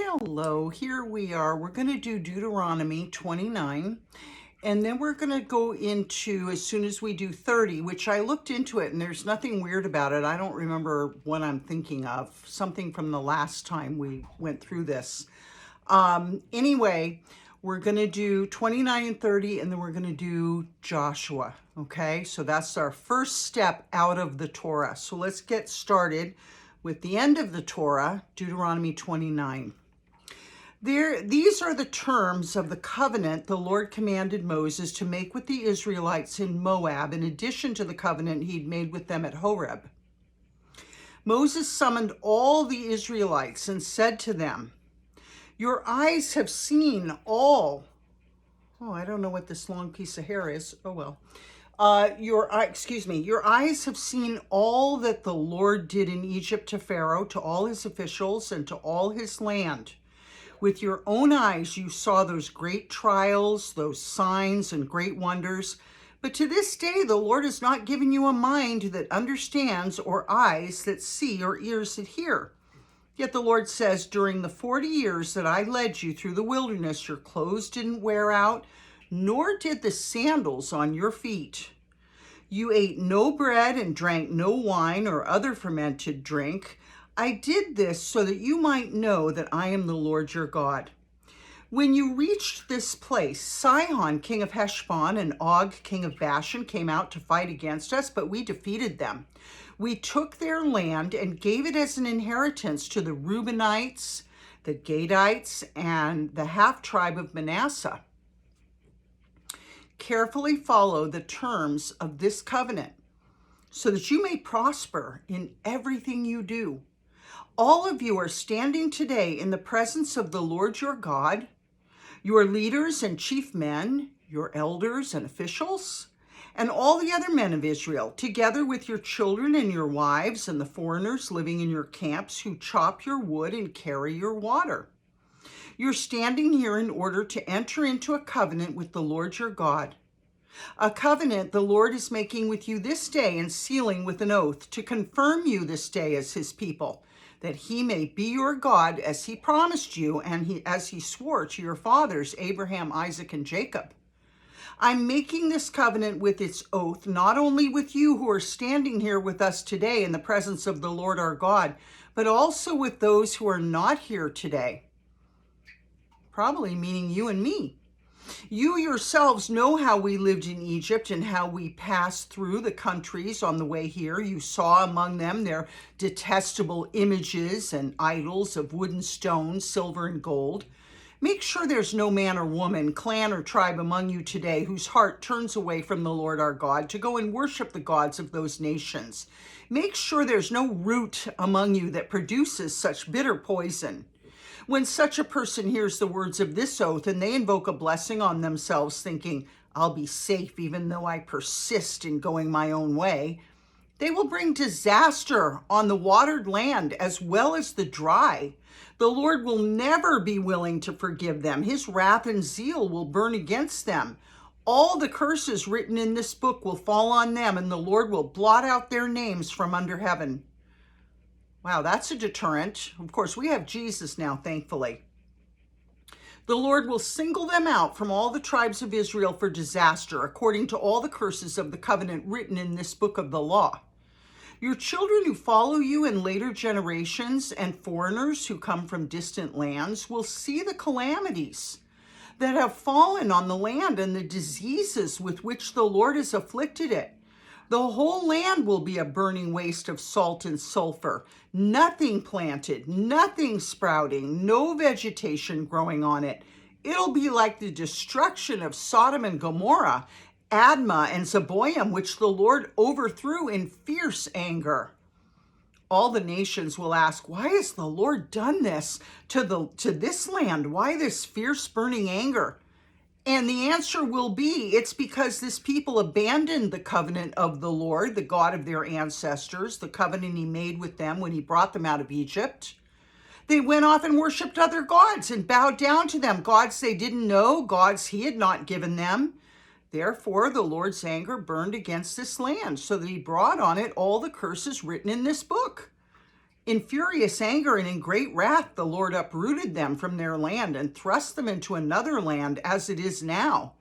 Hello, here we are. We're going to do Deuteronomy 29, and then we're going to go into, as soon as we do 30, which I looked into it, and there's nothing weird about it. I don't remember what I'm thinking of, something from the last time we went through this. Anyway, we're going to do 29 and 30, and then we're going to do Joshua, okay? So that's our first step out of the Torah. So let's get started with the end of the Torah, Deuteronomy 29. These are the terms of the covenant the Lord commanded Moses to make with the Israelites in Moab, in addition to the covenant he'd made with them at Horeb. Moses summoned all the Israelites and said to them, "Your eyes have seen all." Oh, I don't know what this long piece of hair is. Oh, well. Your eyes have seen all that the Lord did in Egypt to Pharaoh, to all his officials, and to all his land. With your own eyes you saw those great trials, those signs and great wonders. But to this day the Lord has not given you a mind that understands, or eyes that see, or ears that hear. Yet the Lord says, during the 40 years that I led you through the wilderness, your clothes didn't wear out, nor did the sandals on your feet. You ate no bread and drank no wine or other fermented drink. I did this so that you might know that I am the Lord your God. When you reached this place, Sihon, king of Heshbon, and Og, king of Bashan, came out to fight against us, but we defeated them. We took their land and gave it as an inheritance to the Reubenites, the Gadites, and the half-tribe of Manasseh. Carefully follow the terms of this covenant so that you may prosper in everything you do. All of you are standing today in the presence of the Lord your God, your leaders and chief men, your elders and officials, and all the other men of Israel, together with your children and your wives and the foreigners living in your camps who chop your wood and carry your water. You're standing here in order to enter into a covenant with the Lord your God. A covenant the Lord is making with you this day and sealing with an oath to confirm you this day as his people, that he may be your God as he promised you and as he swore to your fathers, Abraham, Isaac, and Jacob. I'm making this covenant with its oath, not only with you who are standing here with us today in the presence of the Lord our God, but also with those who are not here today. Probably meaning you and me. You yourselves know how we lived in Egypt and how we passed through the countries on the way here. You saw among them their detestable images and idols of wood and stone, silver and gold. Make sure there's no man or woman, clan or tribe among you today whose heart turns away from the Lord our God to go and worship the gods of those nations. Make sure there's no root among you that produces such bitter poison. When such a person hears the words of this oath and they invoke a blessing on themselves, thinking, I'll be safe even though I persist in going my own way, they will bring disaster on the watered land as well as the dry. The Lord will never be willing to forgive them. His wrath and zeal will burn against them. All the curses written in this book will fall on them, and the Lord will blot out their names from under heaven. Wow, that's a deterrent. Of course, we have Jesus now, thankfully. The Lord will single them out from all the tribes of Israel for disaster, according to all the curses of the covenant written in this book of the law. Your children who follow you in later generations and foreigners who come from distant lands will see the calamities that have fallen on the land and the diseases with which the Lord has afflicted it. The whole land will be a burning waste of salt and sulfur, nothing planted, nothing sprouting, no vegetation growing on it. It'll be like the destruction of Sodom and Gomorrah, Admah and Zeboim, which the Lord overthrew in fierce anger. All the nations will ask, why has the Lord done this to this land? Why this fierce burning anger? And the answer will be, it's because this people abandoned the covenant of the Lord, the God of their ancestors, the covenant he made with them when he brought them out of Egypt. They went off and worshiped other gods and bowed down to them, gods they didn't know, gods he had not given them. Therefore, the Lord's anger burned against this land, so that he brought on it all the curses written in this book. In furious anger and in great wrath, the Lord uprooted them from their land and thrust them into another land as it is now.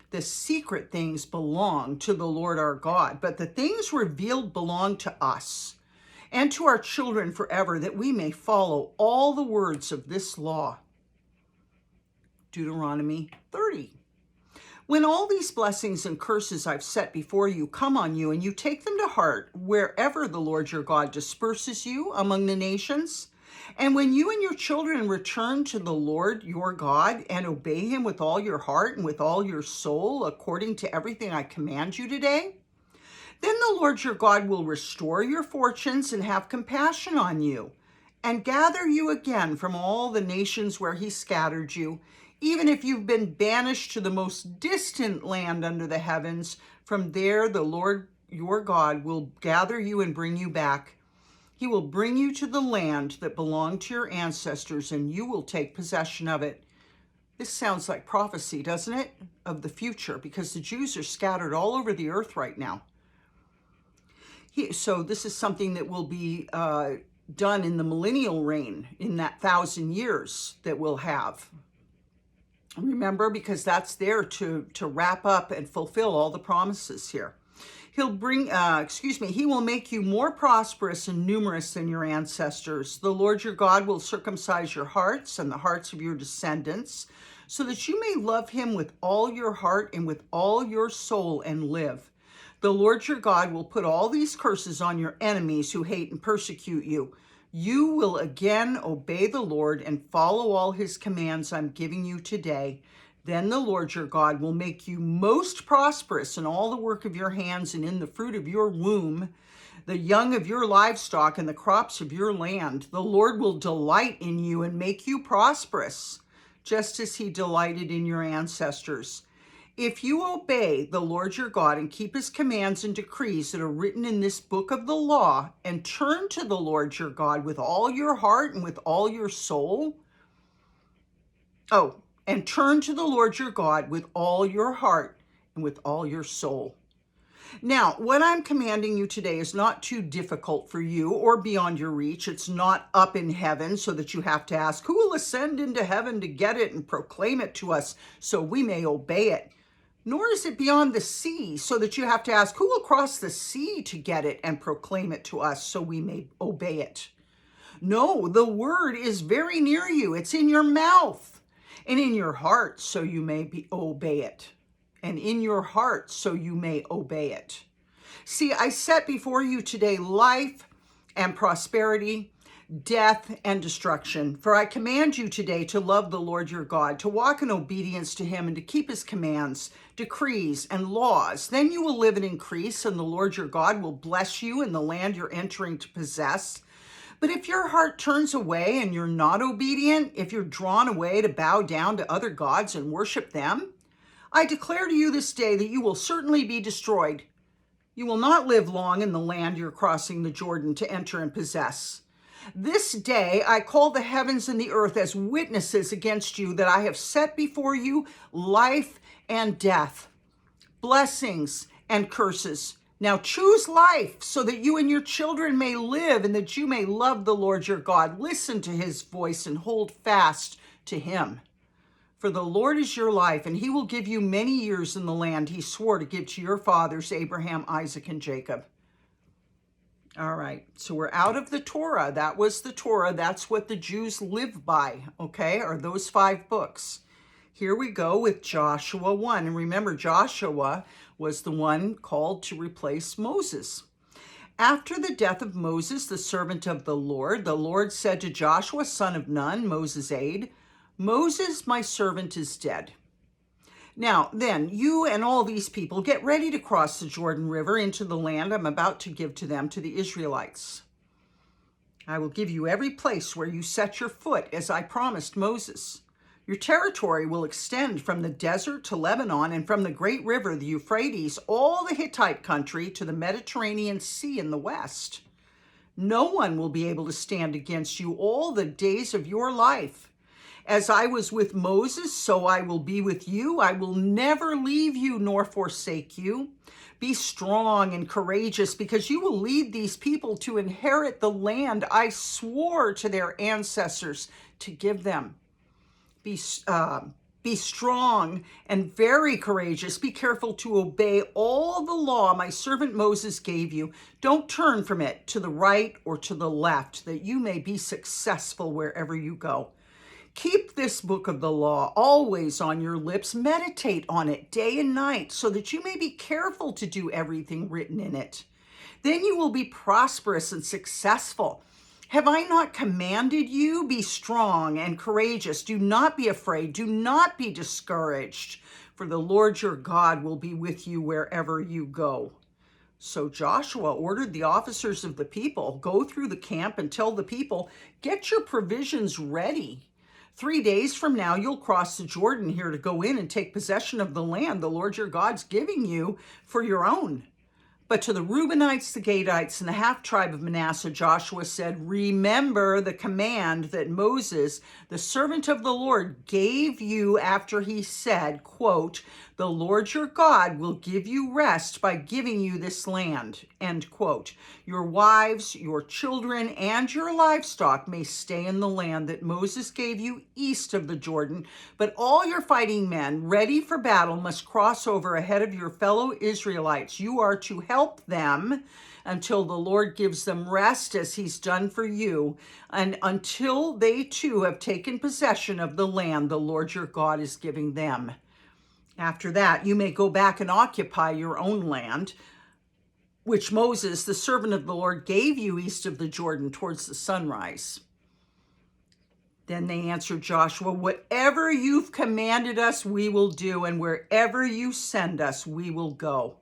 The secret things belong to the Lord our God, but the things revealed belong to us and to our children forever, that we may follow all the words of this law. Deuteronomy 30. When all these blessings and curses I've set before you come on you, and you take them to heart wherever the Lord your God disperses you among the nations, and when you and your children return to the Lord your God and obey him with all your heart and with all your soul, according to everything I command you today, then the Lord your God will restore your fortunes and have compassion on you, and gather you again from all the nations where he scattered you. Even if you've been banished to the most distant land under the heavens, from there the Lord your God will gather you and bring you back. He will bring you to the land that belonged to your ancestors, and you will take possession of it. This sounds like prophecy, doesn't it? Of the future, because the Jews are scattered all over the earth right now. So this is something that will be done in the millennial reign, in that 1,000 years that we'll have. Remember, because that's there to wrap up and fulfill all the promises here. He will make you more prosperous and numerous than your ancestors. The Lord your God will circumcise your hearts and the hearts of your descendants, so that you may love him with all your heart and with all your soul and live. The Lord your God will put all these curses on your enemies who hate and persecute you. You will again obey the Lord and follow all his commands I'm giving you today. Then the Lord your God will make you most prosperous in all the work of your hands and in the fruit of your womb, the young of your livestock and the crops of your land. The Lord will delight in you and make you prosperous, just as he delighted in your ancestors. If you obey the Lord your God and keep his commands and decrees that are written in this book of the law, and turn to the Lord your God with all your heart and with all your soul. And turn to the Lord your God with all your heart and with all your soul. Now, what I'm commanding you today is not too difficult for you or beyond your reach. It's not up in heaven so that you have to ask, who will ascend into heaven to get it and proclaim it to us so we may obey it? Nor is it beyond the sea so that you have to ask, who will cross the sea to get it and proclaim it to us so we may obey it? No, the word is very near you. It's in your mouth and in your heart so you may obey it. And in your heart so you may obey it. See, I set before you today life and prosperity, death and destruction. For I command you today to love the Lord your God, to walk in obedience to him and to keep his commands, decrees, and laws. Then you will live and increase, and the Lord your God will bless you in the land you're entering to possess. But if your heart turns away and you're not obedient, if you're drawn away to bow down to other gods and worship them, I declare to you this day that you will certainly be destroyed. You will not live long in the land you're crossing the Jordan to enter and possess. This day I call the heavens and the earth as witnesses against you that I have set before you life and death, blessings and curses. Now choose life so that you and your children may live and that you may love the Lord your God. Listen to his voice and hold fast to him. For the Lord is your life, and he will give you many years in the land he swore to give to your fathers, Abraham, Isaac, and Jacob. All right, so we're out of the Torah. That was the Torah. That's what the Jews live by, okay, are those 5 books. Here we go with Joshua 1. And remember, Joshua was the one called to replace Moses. After the death of Moses, the servant of the Lord said to Joshua, son of Nun, Moses' aide, Moses, my servant, is dead. Now, then, you and all these people get ready to cross the Jordan River into the land I'm about to give to them, to the Israelites. I will give you every place where you set your foot, as I promised Moses. Your territory will extend from the desert to Lebanon, and from the great river, the Euphrates, all the Hittite country to the Mediterranean Sea in the west. No one will be able to stand against you all the days of your life. As I was with Moses, so I will be with you. I will never leave you nor forsake you. Be strong and courageous, because you will lead these people to inherit the land I swore to their ancestors to give them. Be strong and very courageous. Be careful to obey all the law my servant Moses gave you. Don't turn from it to the right or to the left, that you may be successful wherever you go. Keep this book of the law always on your lips. Meditate on it day and night, so that you may be careful to do everything written in it. Then you will be prosperous and successful. Have I not commanded you? Be strong and courageous. Do not be afraid. Do not be discouraged, for the Lord your God will be with you wherever you go. So Joshua ordered the officers of the people, go through the camp and tell the people, get your provisions ready. 3 days from now, you'll cross the Jordan here to go in and take possession of the land the Lord your God's giving you for your own. But to the Reubenites, the Gadites, and the half-tribe of Manasseh, Joshua said, remember the command that Moses, the servant of the Lord, gave you after he said, quote, the Lord your God will give you rest by giving you this land, end quote. Your wives, your children, and your livestock may stay in the land that Moses gave you east of the Jordan, but all your fighting men ready for battle must cross over ahead of your fellow Israelites. You are to help them until the Lord gives them rest as he's done for you, and until they too have taken possession of the land the Lord your God is giving them. After that, you may go back and occupy your own land, which Moses, the servant of the Lord, gave you east of the Jordan towards the sunrise. Then they answered Joshua, whatever you've commanded us, we will do, and wherever you send us, we will go.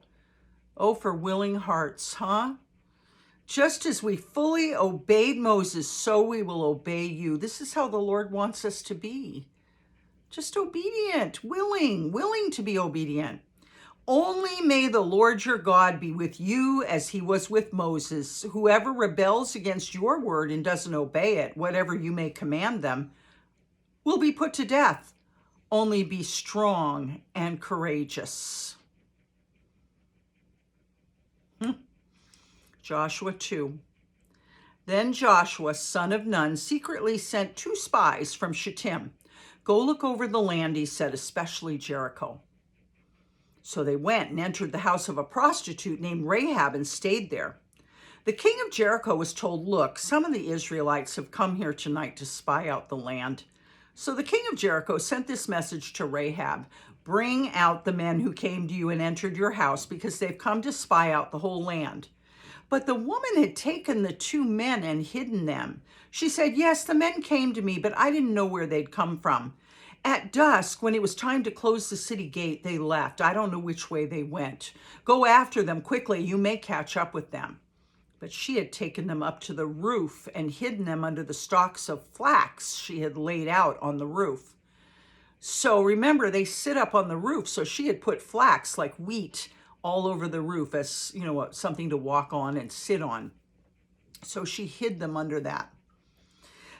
Oh, for willing hearts, huh? Just as we fully obeyed Moses, so we will obey you. This is how the Lord wants us to be. Just obedient, willing to be obedient. Only may the Lord your God be with you as he was with Moses. Whoever rebels against your word and doesn't obey it, whatever you may command them, will be put to death. Only be strong and courageous. Joshua 2. Then Joshua, son of Nun, secretly sent 2 spies from Shittim. Go look over the land, he said, especially Jericho. So they went and entered the house of a prostitute named Rahab and stayed there. The king of Jericho was told, look, some of the Israelites have come here tonight to spy out the land. So the king of Jericho sent this message to Rahab, bring out the men who came to you and entered your house, because they've come to spy out the whole land. But the woman had taken the 2 men and hidden them. She said, yes, the men came to me, but I didn't know where they'd come from. At dusk, when it was time to close the city gate, they left. I don't know which way they went. Go after them quickly. You may catch up with them. But she had taken them up to the roof and hidden them under the stalks of flax she had laid out on the roof. So remember, they sit up on the roof. So she had put flax like wheat all over the roof as, something to walk on and sit on. So she hid them under that.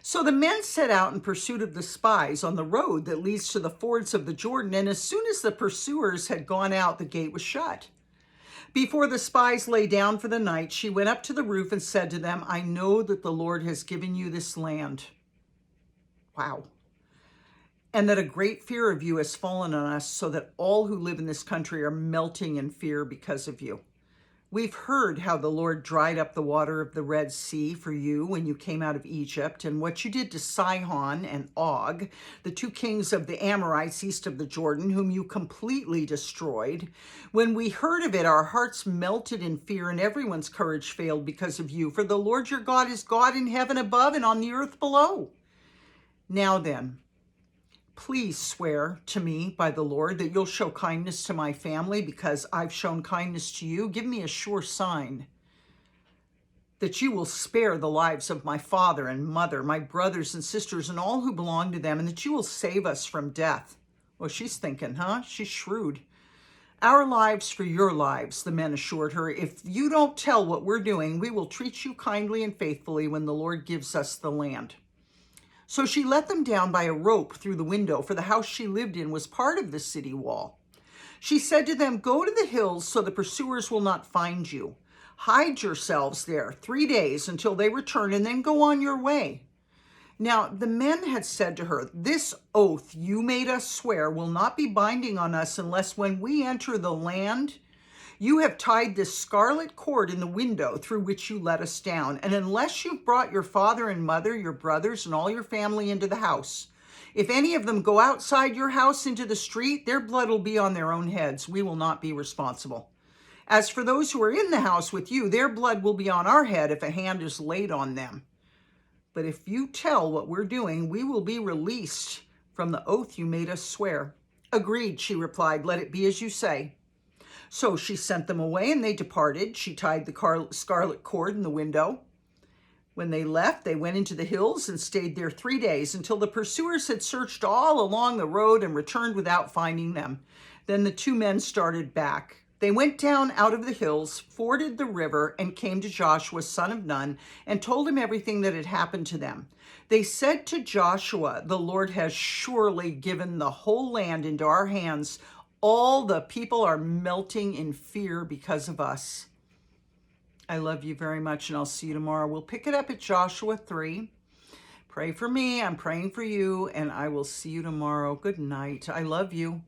So the men set out in pursuit of the spies on the road that leads to the fords of the Jordan, and as soon as the pursuers had gone out, the gate was shut. Before the spies lay down for the night, she went up to the roof and said to them, I know that the Lord has given you this land. Wow. And that a great fear of you has fallen on us, so that all who live in this country are melting in fear because of you. We've heard how the Lord dried up the water of the Red Sea for you when you came out of Egypt, and what you did to Sihon and Og, the 2 kings of the Amorites east of the Jordan, whom you completely destroyed. When we heard of it, our hearts melted in fear, and everyone's courage failed because of you. For the Lord your God is God in heaven above and on the earth below. Now then, please swear to me by the Lord that you'll show kindness to my family because I've shown kindness to you. Give me a sure sign that you will spare the lives of my father and mother, my brothers and sisters, and all who belong to them, and that you will save us from death. Well, she's thinking, huh? She's shrewd. Our lives for your lives, the men assured her. If you don't tell what we're doing, we will treat you kindly and faithfully when the Lord gives us the land. So she let them down by a rope through the window, for the house she lived in was part of the city wall. She said to them, "Go to the hills so the pursuers will not find you. Hide yourselves there 3 days until they return, and then go on your way." Now the men had said to her, "This oath you made us swear will not be binding on us unless when we enter the land, you have tied this scarlet cord in the window through which you let us down, and unless you've brought your father and mother, your brothers, and all your family into the house. If any of them go outside your house into the street, their blood will be on their own heads. We will not be responsible. As for those who are in the house with you, their blood will be on our head if a hand is laid on them. But if you tell what we're doing, we will be released from the oath you made us swear." "Agreed," she replied. "Let it be as you say." So she sent them away, and they departed. She tied the scarlet cord in the window. When they left, they went into the hills and stayed there 3 days, until the pursuers had searched all along the road and returned without finding them. Then the 2 men started back. They went down out of the hills, forded the river, and came to Joshua, son of Nun, and told him everything that had happened to them. They said to Joshua, "The Lord has surely given the whole land into our hands. All the people are melting in fear because of us." I love you very much, and I'll see you tomorrow. We'll pick it up at Joshua 3. Pray for me. I'm praying for you, and I will see you tomorrow. Good night. I love you.